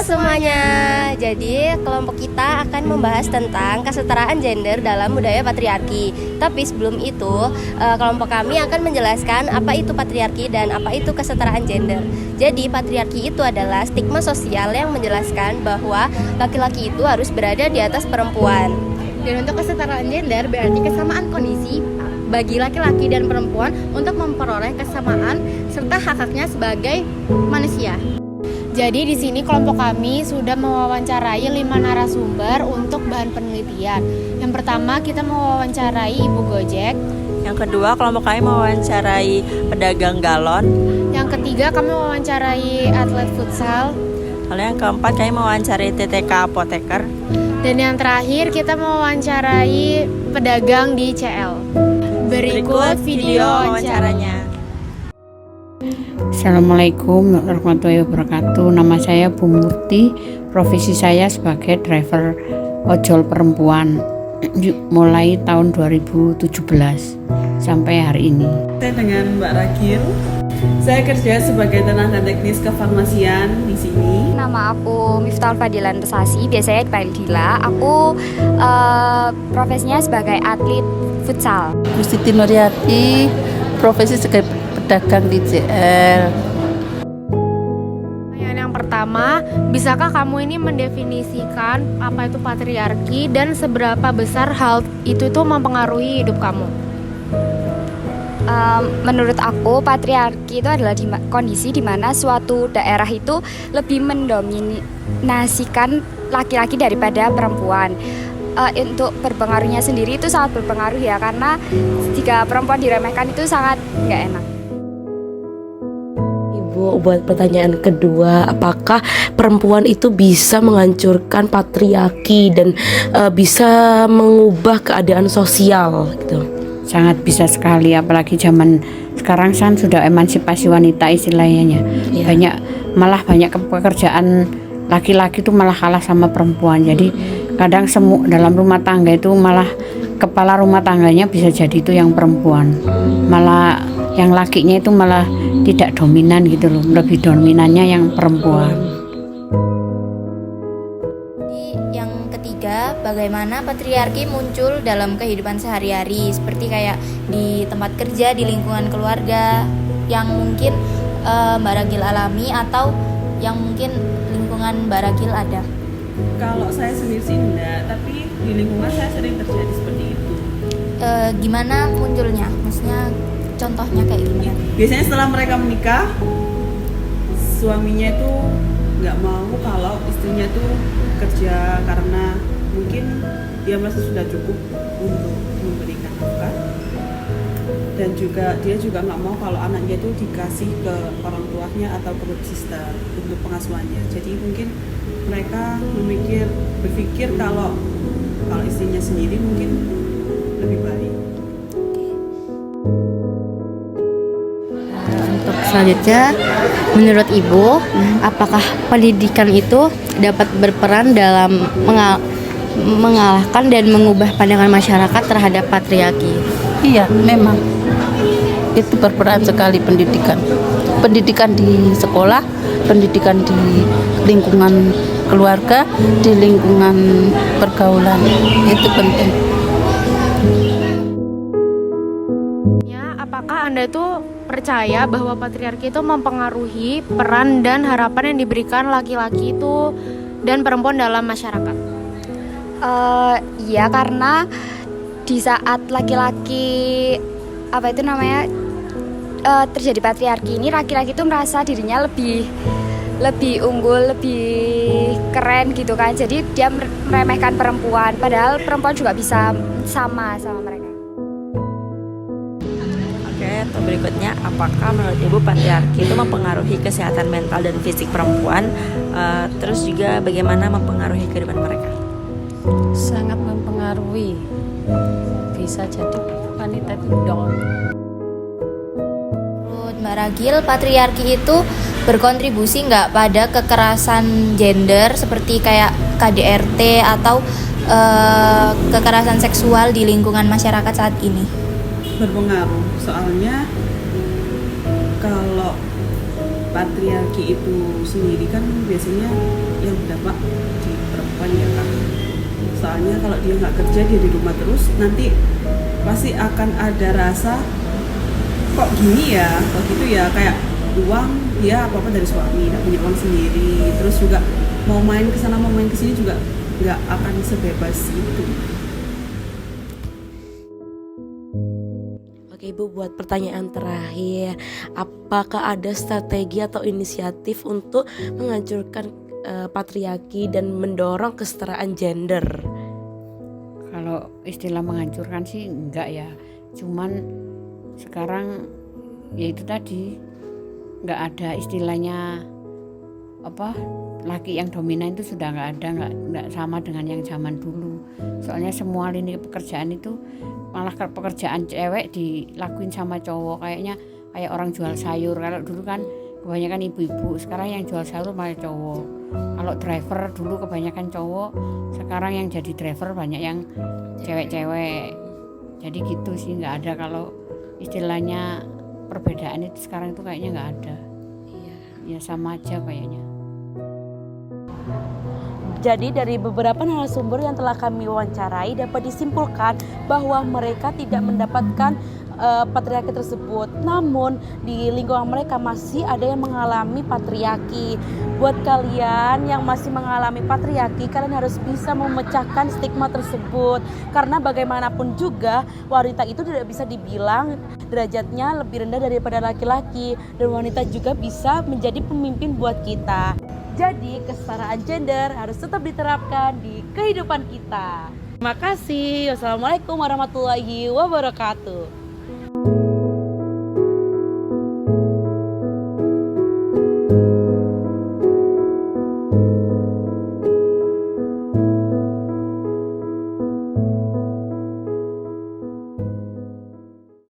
semuanya. Jadi kelompok kita akan membahas tentang kesetaraan gender dalam budaya patriarki. Tapi sebelum itu, kelompok kami akan menjelaskan apa itu patriarki dan apa itu kesetaraan gender. Jadi patriarki itu adalah stigma sosial yang menjelaskan bahwa laki-laki itu harus berada di atas perempuan. Dan untuk kesetaraan gender berarti kesamaan kondisi bagi laki-laki dan perempuan untuk memperoleh kesamaan serta hak-haknya sebagai manusia. Jadi di sini kelompok kami sudah mewawancarai 5 narasumber untuk bahan penelitian. Yang pertama kita mewawancarai ibu Gojek. Yang kedua kelompok kami mewawancarai pedagang galon. Yang ketiga kami mewawancarai atlet futsal. Lalu yang keempat kami mewawancarai TTK apoteker. Dan yang terakhir kita mewawancarai pedagang di CL. Berikut video wawancaranya. Assalamualaikum warahmatullahi wabarakatuh. Nama saya Bu Murti. Profesi saya sebagai driver ojol perempuan mulai tahun 2017 sampai hari ini. Saya dengan Mbak Ragil. Saya kerja sebagai tenaga teknis kefarmasian di sini. Nama aku Miftahul Fadilan Pesasi, biasanya dipanggil Dila. Aku profesinya sebagai atlet futsal. Bu Siti Nuriati, profesi sebagai pedagang di JL. Yang pertama, bisakah kamu ini mendefinisikan apa itu patriarki dan seberapa besar hal itu tuh mempengaruhi hidup kamu? Menurut aku patriarki itu adalah kondisi di mana suatu daerah itu lebih mendominasikan laki-laki daripada perempuan. Untuk berpengaruhnya sendiri itu sangat berpengaruh ya, karena jika perempuan diremehkan itu sangat nggak enak. Ibu, buat pertanyaan kedua, apakah perempuan itu bisa menghancurkan patriarki dan bisa mengubah keadaan sosial gitu? Sangat bisa sekali, apalagi zaman sekarang kan sudah emansipasi wanita istilahnya. Banyak pekerjaan laki-laki itu malah kalah sama perempuan. Jadi kadang dalam rumah tangga itu malah kepala rumah tangganya bisa jadi itu yang perempuan. Malah yang lakinya itu malah tidak dominan gitu loh. Lebih dominannya yang perempuan. Yang ketiga, bagaimana patriarki muncul dalam kehidupan sehari-hari, seperti kayak di tempat kerja, di lingkungan keluarga yang mungkin Mbak Ragil alami atau yang mungkin lingkungan Mbak Ragil ada. Kalau saya sendiri sih enggak, tapi di lingkungan saya sering terjadi seperti itu. Gimana munculnya? Maksudnya contohnya kayak gimana? Biasanya setelah mereka menikah, suaminya itu nggak mau kalau istrinya tuh kerja karena mungkin dia merasa sudah cukup untuk memberikan nafkah, dan juga dia juga nggak mau kalau anaknya itu dikasih ke orang tuanya atau ke sister untuk pengasuhannya. Jadi mungkin mereka berpikir kalau istrinya sendiri mungkin lebih baik. Untuk selanjutnya, menurut Ibu, apakah pendidikan itu dapat berperan dalam mengalahkan dan mengubah pandangan masyarakat terhadap patriarki? Iya, memang itu berperan sekali pendidikan. Pendidikan di sekolah, pendidikan di lingkungan keluarga, di lingkungan pergaulan, itu penting. Apakah Anda tuh percaya bahwa patriarki itu mempengaruhi peran dan harapan yang diberikan laki-laki itu dan perempuan dalam masyarakat? Iya, karena di saat laki-laki terjadi patriarki ini, laki-laki itu merasa dirinya lebih unggul, lebih keren gitu kan. Jadi dia meremehkan perempuan, padahal perempuan juga bisa sama mereka. Untuk berikutnya, apakah menurut Ibu patriarki itu mempengaruhi kesehatan mental dan fisik perempuan? Terus juga bagaimana mempengaruhi kehidupan mereka? Sangat mempengaruhi. Bisa jadi wanita itu down. Menurut Mbak Ragil, patriarki itu berkontribusi nggak pada kekerasan gender seperti kayak KDRT atau kekerasan seksual di lingkungan masyarakat saat ini? Berpengaruh, soalnya kalau patriarki itu sendiri kan biasanya yang berdampak di perempuan ya Kak. Soalnya kalau dia nggak kerja, dia di rumah terus, nanti pasti akan ada rasa kok gini ya, kok gitu ya, kayak uang dia apa-apa dari suami, nggak punya uang sendiri, terus juga mau main ke sana mau main ke sini juga nggak akan sebebas itu. Oke Ibu, buat pertanyaan terakhir, apakah ada strategi atau inisiatif untuk menghancurkan patriarki dan mendorong kesetaraan gender? Kalau istilah menghancurkan sih enggak ya, cuman sekarang ya itu tadi nggak ada istilahnya apa, laki yang dominan itu sudah nggak ada, nggak sama dengan yang zaman dulu. Soalnya semua lini pekerjaan itu malah pekerjaan cewek dilakuin sama cowok, kayaknya kayak orang jual sayur. Kalau dulu kan kebanyakan ibu-ibu, sekarang yang jual sayur malah cowok. Kalau driver dulu kebanyakan cowok, sekarang yang jadi driver banyak yang cewek-cewek. Jadi gitu sih, nggak ada kalau istilahnya perbedaan itu sekarang itu kayaknya nggak ada. Ya sama aja kayaknya. Jadi dari beberapa narasumber yang telah kami wawancarai dapat disimpulkan bahwa mereka tidak mendapatkan patriarki tersebut. Namun di lingkungan mereka masih ada yang mengalami patriarki. Buat kalian yang masih mengalami patriarki, kalian harus bisa memecahkan stigma tersebut. Karena bagaimanapun juga wanita itu tidak bisa dibilang derajatnya lebih rendah daripada laki-laki, dan wanita juga bisa menjadi pemimpin buat kita. Jadi kesetaraan gender harus tetap diterapkan di kehidupan kita. Terima kasih. Wassalamualaikum warahmatullahi wabarakatuh.